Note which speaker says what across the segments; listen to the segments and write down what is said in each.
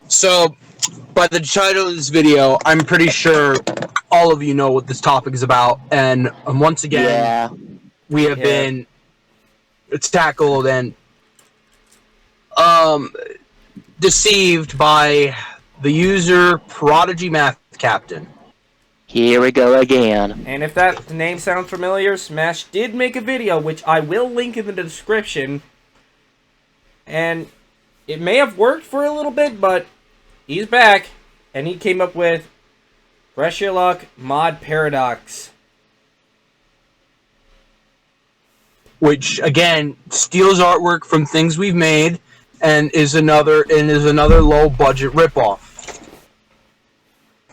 Speaker 1: So, by the title of this video, I'm pretty sure all of you know what this topic is about. And once again,
Speaker 2: Yeah.
Speaker 1: we have been tackled and um, deceived by the user Prodigy Math Captain.
Speaker 2: Here we go again.
Speaker 3: And if that name sounds familiar, Smash did make a video, which I will link in the description. And it may have worked for a little bit, but he's back. And he came up with Press Your Luck Mod Paradox.
Speaker 1: Which, again, steals artwork from things we've made and is another low-budget ripoff.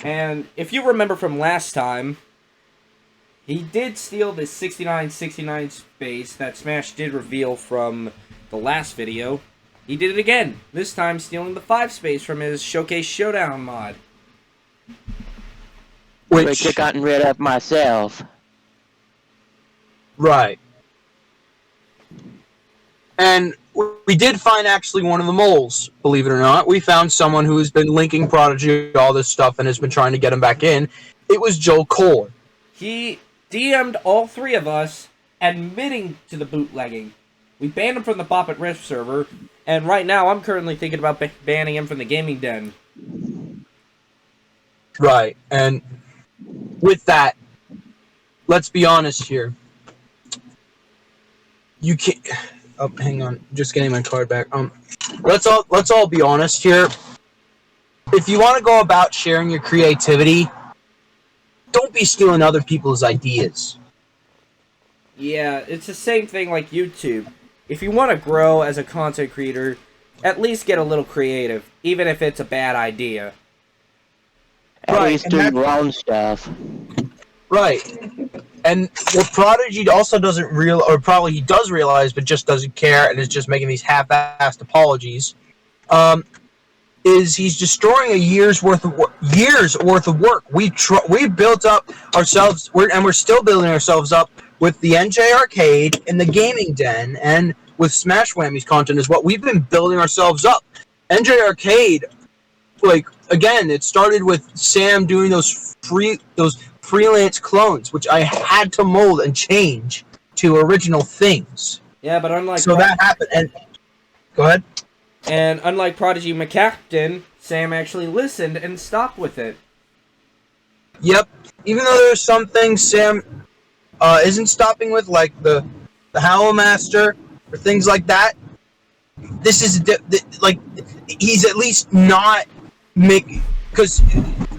Speaker 3: And if you remember from last time, he did steal the 6969 space that Smash did reveal from the last video. He did it again, this time stealing the 5 space from his Showcase Showdown mod.
Speaker 2: Which I gotten rid of myself.
Speaker 1: Right. And we did find actually one of the moles, believe it or not. We found someone who has been linking Prodigy all this stuff and has been trying to get him back in. It was Joe Kohler.
Speaker 3: He DM'd all 3 of us, admitting to the bootlegging. We banned him from the Pop at Rift server, and right now I'm currently thinking about banning him from the Gaming Den.
Speaker 1: Right, and with that, let's be honest here. You can't... Oh, hang on. Just getting my card back. Let's all be honest here. If you want to go about sharing your creativity, don't be stealing other people's ideas.
Speaker 3: Yeah, it's the same thing like YouTube. If you want to grow as a content creator, at least get a little creative, even if it's a bad idea.
Speaker 2: At least do your own stuff.
Speaker 1: Right. And what Prodigy also doesn't or probably he does realize, but just doesn't care, and is just making these half-assed apologies, is he's destroying a year's worth of work. We built up ourselves, we're still building ourselves up with the NJ Arcade and the Gaming Den, and with Smash Whammy's content is what we've been building ourselves up. NJ Arcade, like, again, it started with Sam doing those freelance clones, which I had to mold and change to original things.
Speaker 3: Yeah, but unlike...
Speaker 1: So that happened, and... Go ahead.
Speaker 3: And unlike Prodigy McCaptain, Sam actually listened and stopped with it.
Speaker 1: Yep. Even though there's some things Sam isn't stopping with, like the Howl Master, or things like that, this is, like, he's at least not making... Because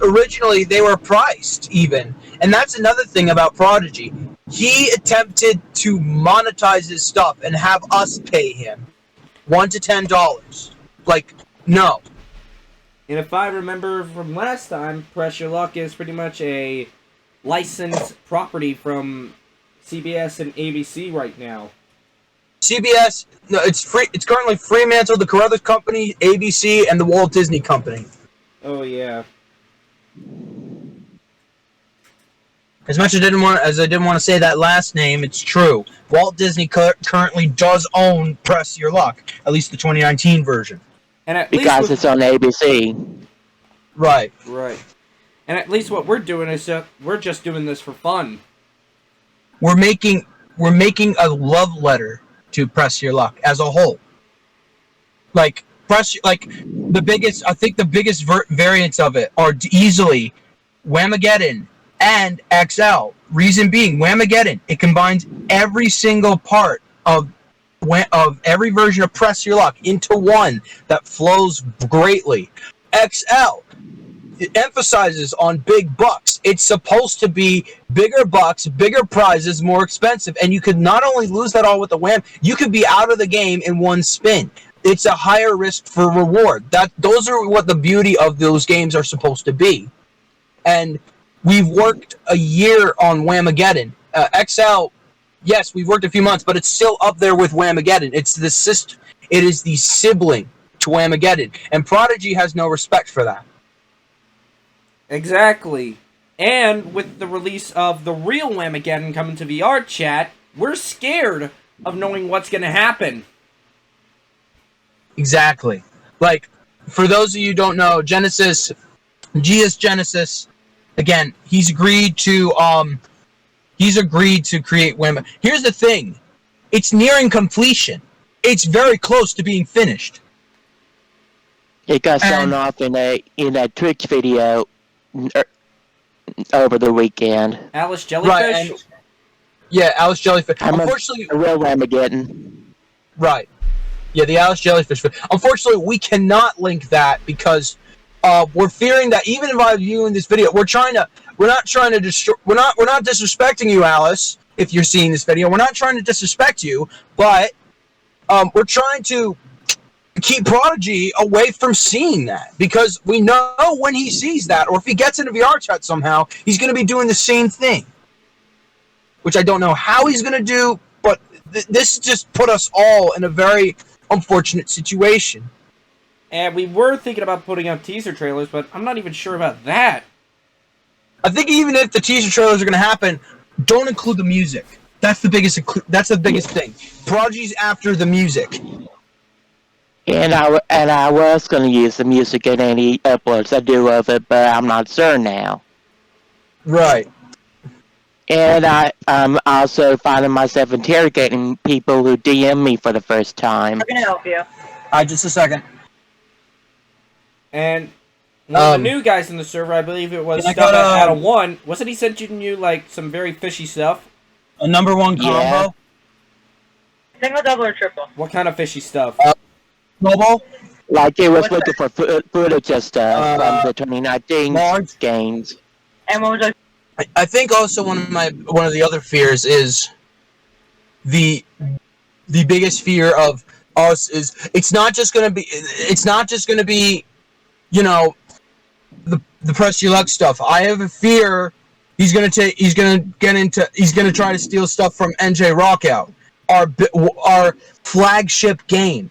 Speaker 1: originally they were priced, even. And that's another thing about Prodigy. He attempted to monetize his stuff and have us pay him $1 to $10. Like, no.
Speaker 3: And if I remember from last time, Press Your Luck is pretty much a licensed property from CBS and ABC right now.
Speaker 1: CBS, no, it's free. It's currently Fremantle, the Carruthers Company, ABC, and the Walt Disney Company.
Speaker 3: Oh yeah.
Speaker 1: As much as I didn't want to say that last name, it's true. Walt Disney currently does own Press Your Luck, at least the 2019 version.
Speaker 3: And
Speaker 2: because it's on ABC.
Speaker 1: Right.
Speaker 3: Right. And at least what we're doing is we're just doing this for fun.
Speaker 1: We're making a love letter to Press Your Luck as a whole. Like the biggest variants of it are easily Whamageddon and XL. Reason being, Whamageddon, it combines every single part of every version of Press Your Luck into one that flows greatly. XL, it emphasizes on big bucks. It's supposed to be bigger bucks, bigger prizes, more expensive, and you could not only lose that all with the Wham, you could be out of the game in one spin. It's a higher risk for reward. Those are what the beauty of those games are supposed to be. And we've worked a year on Whamageddon. XL, yes, we've worked a few months, but it's still up there with Whamageddon. It is the sibling to Whamageddon, and Prodigy has no respect for that.
Speaker 3: Exactly. And with the release of the real Whamageddon coming to VR chat, we're scared of knowing what's going to happen.
Speaker 1: Exactly. Like, for those of you who don't know, Genesis, GS Genesis, again, he's agreed to create women. Here's the thing. It's nearing completion. It's very close to being finished.
Speaker 2: It got shown off in a Twitch video over the weekend.
Speaker 3: Alice Jellyfish?
Speaker 1: Right, yeah, Alice Jellyfish. Unfortunately,
Speaker 2: a real Armageddon.
Speaker 1: Right. Yeah, the Alice Jellyfish. Unfortunately, we cannot link that because we're fearing that even by viewing this video, we're not disrespecting you, Alice. If you're seeing this video, we're not trying to disrespect you, but we're trying to keep Prodigy away from seeing that because we know when he sees that, or if he gets into VR chat somehow, he's going to be doing the same thing, which I don't know how he's going to do, but this just put us all in a very unfortunate situation.
Speaker 3: And we were thinking about putting out teaser trailers, but I'm not even sure about that.
Speaker 1: I think even if the teaser trailers are going to happen, don't include the music. That's the biggest thing. Prodigy's after the music.
Speaker 2: And I was going to use the music in any uploads I do of it, but I'm not sure now.
Speaker 1: Right.
Speaker 2: And I'm also finding myself interrogating people who DM me for the first time.
Speaker 4: How can I help you?
Speaker 1: Just a second.
Speaker 3: And one of the new guys in the server, I believe it was Stuff out of one, wasn't he sending you like some very fishy stuff?
Speaker 1: A number one combo?
Speaker 2: Yeah.
Speaker 4: Single, double, or triple?
Speaker 3: What kind of fishy stuff?
Speaker 1: Mobile?
Speaker 2: Like it was looking for footage of stuff from the 2019
Speaker 1: large
Speaker 2: games.
Speaker 4: And what was
Speaker 1: I think also one of the other fears is the biggest fear of us is it's not just gonna be the press your luck stuff. I have a fear he's gonna try to steal stuff from NJ Rockout, our flagship game.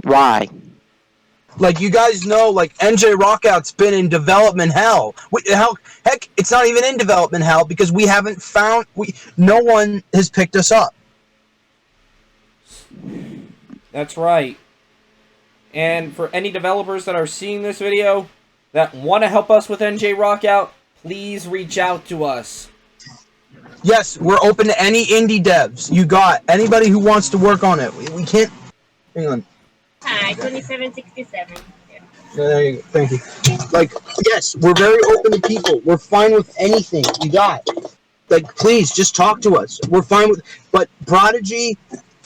Speaker 2: Why?
Speaker 1: Like, you guys know, like, NJ Rockout's been in development hell. Heck, it's not even in development hell because we haven't found... no one has picked us up.
Speaker 3: That's right. And for any developers that are seeing this video that want to help us with NJ Rockout, please reach out to us.
Speaker 1: Yes, we're open to any indie devs. You got anybody who wants to work on it. We can't... Hang on.
Speaker 5: Hi, 2767.
Speaker 1: There you go. Thank you. Like, yes, we're very open to people. We're fine with anything you got. Like, please, just talk to us. We're fine with... But, Prodigy,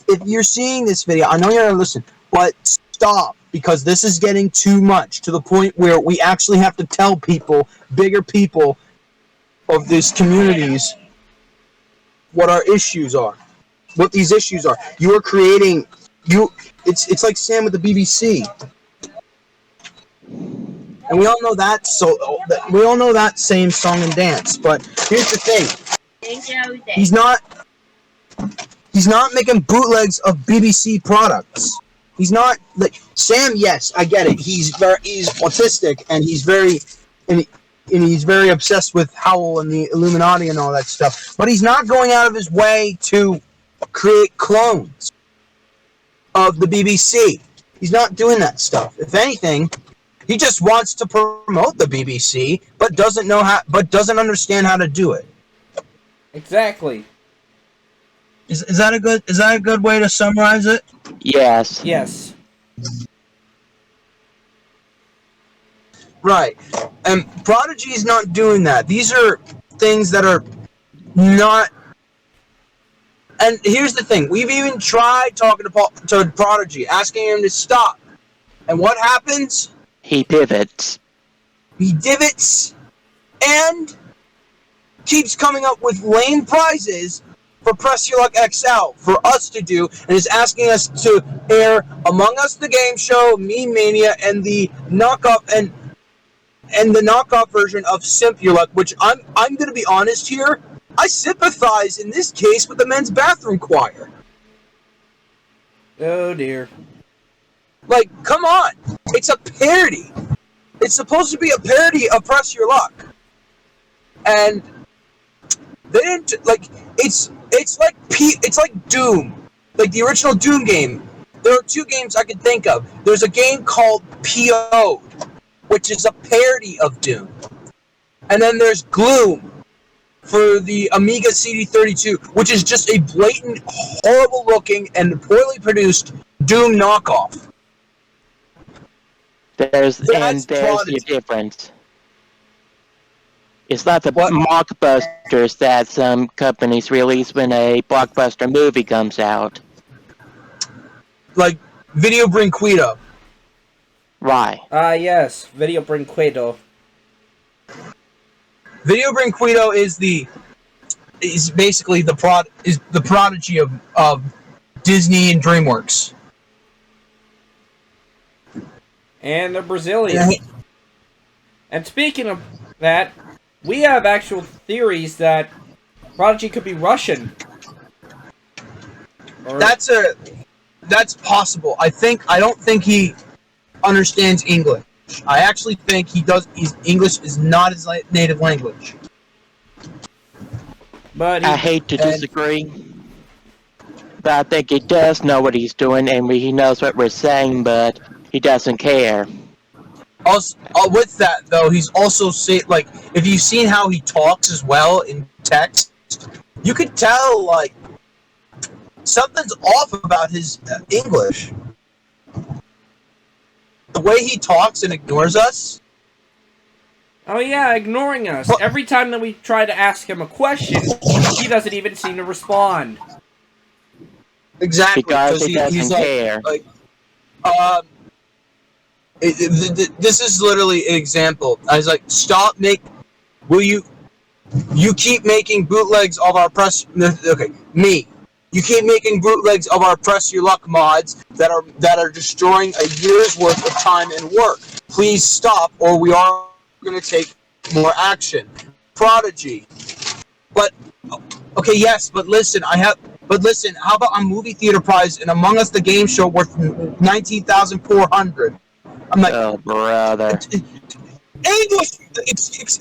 Speaker 1: if you're seeing this video, I know you're going to listen, but stop, because this is getting too much, to the point where we actually have to tell people, bigger people of these communities, what our issues are. What these issues are. You are creating... It's like Sam with the BBC, and we all know that. We all know that same song and dance. But here's the thing: he's not making bootlegs of BBC products. He's not like Sam. Yes, I get it. He's autistic, and he's very obsessed with Howl and the Illuminati and all that stuff. But he's not going out of his way to create clones of the BBC. He's not doing that stuff. If anything, he just wants to promote the BBC, but doesn't understand how to do it.
Speaker 3: Exactly.
Speaker 1: Is that a good way to summarize it?
Speaker 2: Yes.
Speaker 3: Yes.
Speaker 1: Right. And Prodigy is not doing that. These are things that are not... And here's the thing. We've even tried talking to Prodigy, asking him to stop. And what happens?
Speaker 2: He pivots.
Speaker 1: He divots and keeps coming up with lame prizes for Press Your Luck XL for us to do, and is asking us to air Among Us the Game Show, Meme Mania, and the knockoff and the knockoff version of Simp Your Luck, which I'm going to be honest here. I sympathize in this case with the men's bathroom choir.
Speaker 3: Oh dear.
Speaker 1: Like, come on. It's a parody. It's supposed to be a parody of Press Your Luck. And they didn't, like, it's like Doom. Like the original Doom game. there are two games I can think of. There's a game called PO, which is a parody of Doom. And then there's Gloom for the Amiga CD32, which is just a blatant, horrible looking, and poorly produced Doom knockoff.
Speaker 2: There's
Speaker 1: Prodigy.
Speaker 2: your difference. It's not the mockbusters that some companies release when a blockbuster movie comes out.
Speaker 1: Like Video Brinquedo.
Speaker 2: Right.
Speaker 3: Yes, Video Brinquedo.
Speaker 1: Video Brinquedo is basically the Prodigy of Disney and DreamWorks.
Speaker 3: And they're Brazilian. And speaking of that, we have actual theories that Prodigy could be Russian.
Speaker 1: That's possible. I don't think he understands English. I actually think English is not his native language.
Speaker 3: But
Speaker 2: I hate to disagree, but I think he does know what he's doing, and he knows what we're saying, but he doesn't care.
Speaker 1: Also, with that though, he's also if you've seen how he talks as well in text, you could tell something's off about his English. The way he talks and ignores us.
Speaker 3: Oh yeah, ignoring us. Every time that we try to ask him a question, he doesn't even seem to respond.
Speaker 1: Exactly,
Speaker 2: because he doesn't care.
Speaker 1: This is literally an example. I was like, you keep making bootlegs of our You keep making bootlegs of our Press Your Luck mods that are destroying a year's worth of time and work. Please stop, or we are going to take more action. Prodigy. But okay, yes, but listen, how about a movie theater prize and Among Us the game show worth 19,400? I'm like,
Speaker 2: oh brother.
Speaker 1: English.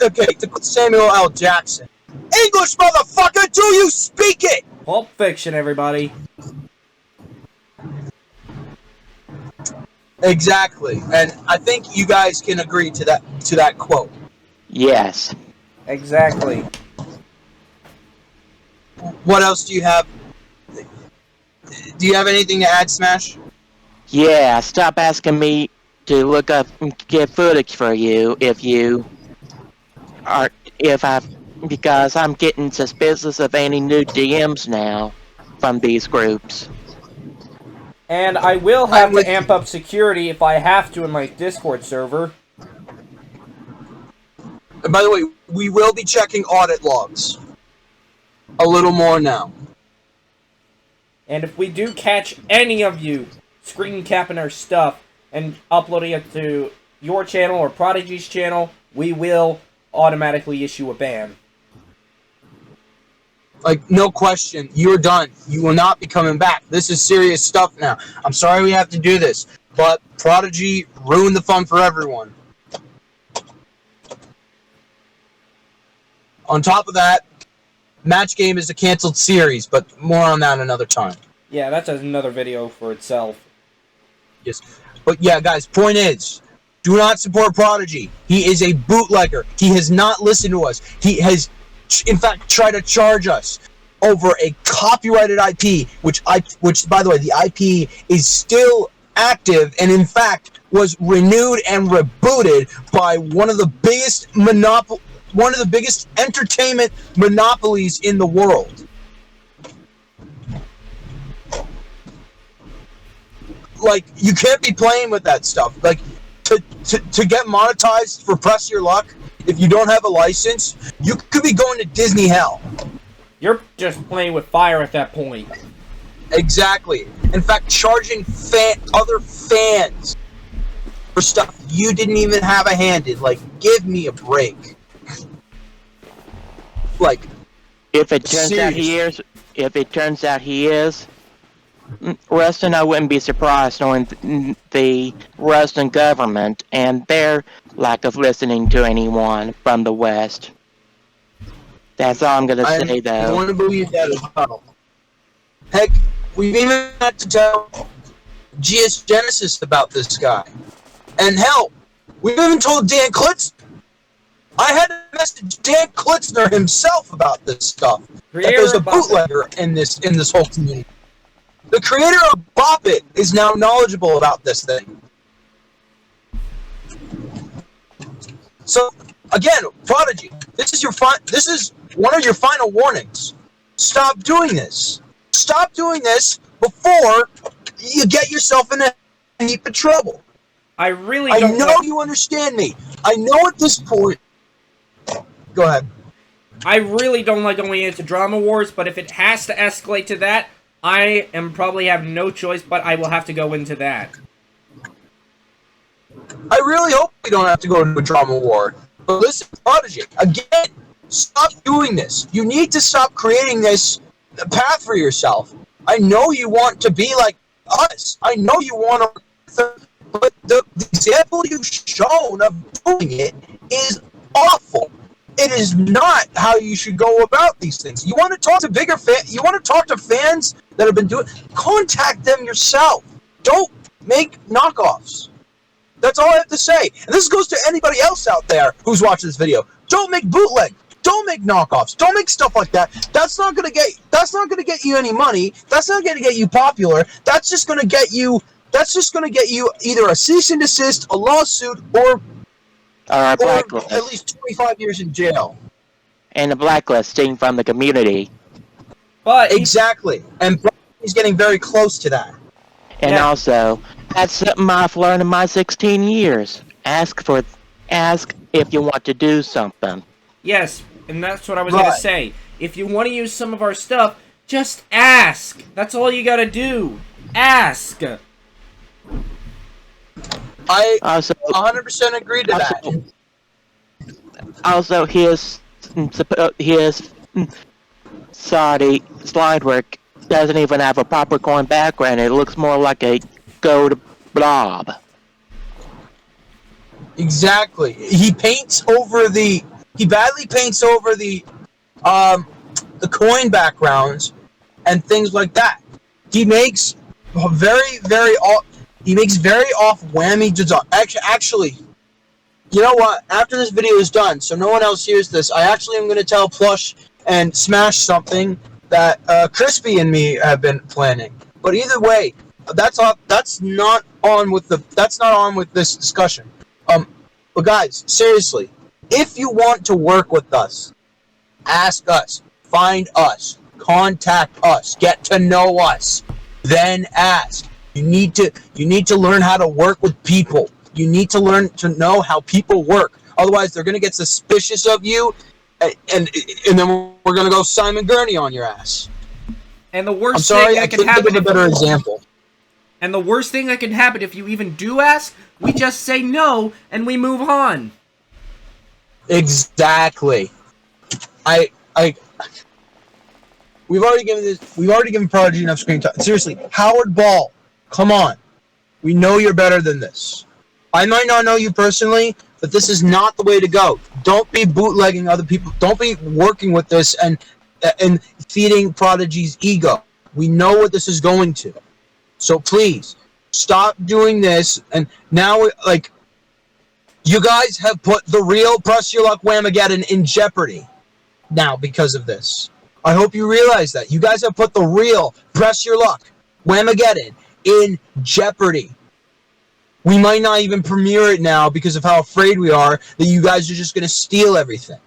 Speaker 1: Okay, to quote Samuel L. Jackson. English, motherfucker, do you speak it?
Speaker 3: Pulp Fiction, everybody.
Speaker 1: Exactly, and I think you guys can agree to that quote.
Speaker 2: Yes.
Speaker 3: Exactly.
Speaker 1: What else do you have? Do you have anything to add, Smash?
Speaker 2: Yeah, stop asking me to look up and get footage for you because I'm getting suspicious of any new DMs now from these groups.
Speaker 3: And I will have to amp up security if I have to in my Discord server.
Speaker 1: And by the way, we will be checking audit logs a little more now.
Speaker 3: And if we do catch any of you screen capping our stuff and uploading it to your channel or Prodigy's channel, we will automatically issue a ban.
Speaker 1: No question, you're done. You will not be coming back. This is serious stuff now. I'm sorry we have to do this, but Prodigy ruined the fun for everyone. On top of that, Match Game is a canceled series, but more on that another time.
Speaker 3: Yeah, that's another video for itself.
Speaker 1: Yes. But yeah, guys, point is, do not support Prodigy. He is a bootlegger. He has not listened to us. He has, in fact, tried to charge us over a copyrighted IP, which by the way, the IP is still active and in fact was renewed and rebooted by one of the biggest entertainment monopolies in the world. You can't be playing with that stuff. To get monetized for Press Your Luck, if you don't have a license, you could be going to Disney hell.
Speaker 3: You're just playing with fire at that point.
Speaker 1: Exactly. In fact, charging other fans for stuff you didn't even have a hand in. Give me a break.
Speaker 2: If it turns out he is, Rustin, I wouldn't be surprised knowing the Russian government and their lack of listening to anyone from the West. That's all I'm going to say, though.
Speaker 1: I want to believe that as well. Heck, we've even had to tell GS Genesis about this guy. And hell, we've even told Dan Klitz. I had to message Dan Klitzner himself about this stuff. That there's a bootlegger in this whole community. The creator of Bop It is now knowledgeable about this thing. So again, Prodigy, this is one of your final warnings. Stop doing this. Stop doing this before you get yourself in a heap of trouble.
Speaker 3: I
Speaker 1: know you understand me. I know at this point. Go ahead.
Speaker 3: I really don't like going into drama wars, but if it has to escalate to that, I am probably have no choice, but I will have to go into that.
Speaker 1: I really hope we don't have to go into a drama war. But listen, Prodigy, again, stop doing this. You need to stop creating this path for yourself. I know you want to be like us. I know you want to, but the example you've shown of doing it is awful. It is not how you should go about these things. You want to talk to bigger fans. You want to talk to fans that have been doing. Contact them yourself. Don't make knockoffs. That's all I have to say. And this goes to anybody else out there who's watching this video. Don't make bootleg. Don't make knockoffs. Don't make stuff like that. That's not gonna get you any money. That's not gonna get you popular. That's just gonna get you either a cease and desist, a lawsuit, or at least 25 years in jail.
Speaker 2: And a blacklisting from the community.
Speaker 3: But
Speaker 1: exactly. And he's getting very close to that.
Speaker 2: And also, that's something I've learned in my 16 years. Ask if you want to do something.
Speaker 3: Yes, and that's what I was going to say. If you want to use some of our stuff, just ask. That's all you got to do. Ask.
Speaker 1: I also 100% agree to that.
Speaker 2: Also, his Saudi slide work doesn't even have a proper coin background. It looks more like a gold blob.
Speaker 1: Exactly. He badly paints over the coin backgrounds and things like that. He makes very off whammy design. Actually, you know what? After this video is done, so no one else hears this, I actually am going to tell Plush and Smash something that Crispy and me have been planning. But either way, that's not on with this discussion. But guys, seriously, if you want to work with us, ask us, find us, contact us, get to know us, then ask. You need to learn how to work with people. You need to learn to know how people work. Otherwise, they're gonna get suspicious of you, and then we're gonna go Simon Gurney on your ass.
Speaker 3: And the worst thing that can happen.
Speaker 1: Think of a better example.
Speaker 3: And the worst thing that can happen if you even do ask, we just say no and we move on.
Speaker 1: Exactly. We've already given Prodigy enough screen time. Seriously, Howard Ball, come on. We know you're better than this. I might not know you personally, but this is not the way to go. Don't be bootlegging other people. Don't be working with this and feeding Prodigy's ego. We know what this is going to. So please, stop doing this. And now, like, you guys have put the real Press Your Luck Whamageddon in jeopardy now because of this. I hope you realize that. You guys have put the real Press Your Luck Whamageddon in jeopardy. We might not even premiere it now because of how afraid we are that you guys are just going to steal everything.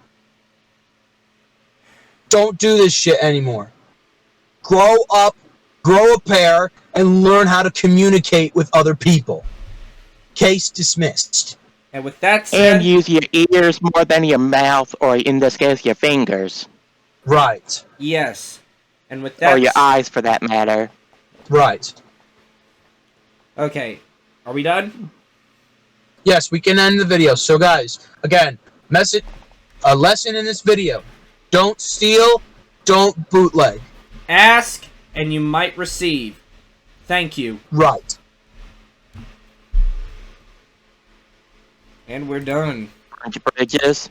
Speaker 1: Don't do this shit anymore. Grow up, grow a pair, and learn how to communicate with other people. Case dismissed.
Speaker 3: And with that said...
Speaker 2: And use your ears more than your mouth, or in this case, your fingers.
Speaker 1: Right.
Speaker 3: Yes. And with that...
Speaker 2: Or your eyes, for that matter.
Speaker 1: Right.
Speaker 3: Okay. Are we done?
Speaker 1: Yes, we can end the video. So, guys, again, a lesson in this video. Don't steal, don't bootleg.
Speaker 3: Ask, and you might receive. Thank you.
Speaker 1: Right.
Speaker 3: And we're done.
Speaker 2: Aren't you bridges?